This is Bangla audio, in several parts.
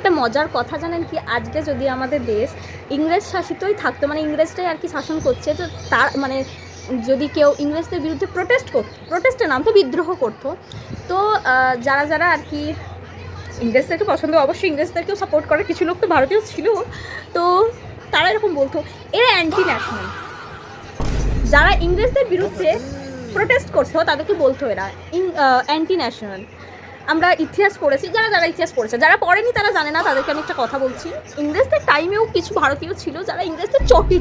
একটা মজার কথা জানেন কি, আজকে যদি আমাদের দেশ ইংরেজ শাসিতই থাকতো, মানে ইংরেজটাই আর কি শাসন করছে, তো তার মানে যদি কেউ ইংরেজদের বিরুদ্ধে প্রোটেস্টের নাম তো বিদ্রোহ করতো, তো যারা যারা আর কি ইংরেজদেরকে পছন্দ, অবশ্যই ইংরেজদেরকেও সাপোর্ট করে কিছু লোক তো ভারতীয় ছিল, তো তারা এরকম বলতো এরা অ্যান্টি ন্যাশনাল। যারা ইংরেজদের বিরুদ্ধে প্রোটেস্ট করতো তাদেরকে বলতো এরা অ্যান্টি ন্যাশনাল। আমরা ইতিহাস পড়েছি, যারা যারা ইতিহাস পড়েছে, যারা পড়েনি তারা জানে না, তাদেরকে আমি একটা কথা বলছি। ইংরেজদের টাইমেও কিছু ভারতীয় ছিল যারা ইংরেজদের চটি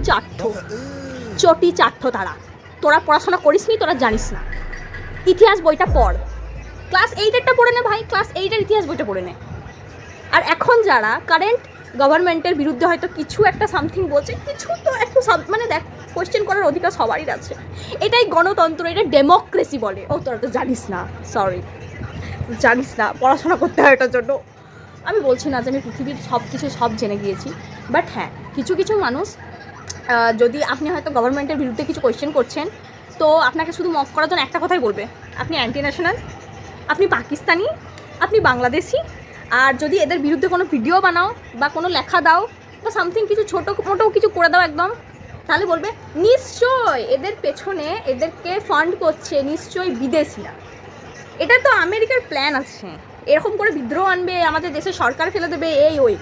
চাট্ট। তোরা পড়াশোনা করিসনি, তোরা জানিস না, ইতিহাস বইটা পড়, ক্লাস 8-এরটা পড়ে নে ভাই, ক্লাস 8-এর ইতিহাস বইটা পড়ে নে। আর এখন যারা কারেন্ট গভর্নমেন্টের বিরুদ্ধে হয়তো কিছু একটা সামথিং বলছে, কিছু তো একটু মানে দেখ, কোয়েশ্চেন করার অধিকার সবারই আছে, এটাই গণতন্ত্র, এটা ডেমোক্রেসি বলে। ও তোরা তো জানিস না, সরি, জানিস না, পড়াশোনা করতে হয় এটার জন্য। আমি বলছি না যে আমি পৃথিবীর সব জেনে গিয়েছি, বাট হ্যাঁ, কিছু কিছু মানুষ, যদি আপনি হয়তো গভর্নমেন্টের বিরুদ্ধে কিছু কোয়েশ্চেন করছেন, তো আপনাকে শুধু মক করার জন্য একটা কথাই বলবে, আপনি অ্যান্টি ন্যাশনাল, আপনি পাকিস্তানি, আপনি বাংলাদেশি। আর যদি এদের বিরুদ্ধে কোনো ভিডিও বানাও বা কোনো লেখা দাও বা সামথিং কিছু ছোটো মোটো কিছু করে দাও একদম, তাহলে বলবে নিশ্চয় এদের পেছনে, এদেরকে ফান্ড করছে নিশ্চয়ই বিদেশিরা, এটা তো আমেরিকার প্ল্যান আছে, এরকম করে বিদ্রোহ আনবে, আমাদের দেশের সরকার ফেলে দেবে, এই ওই।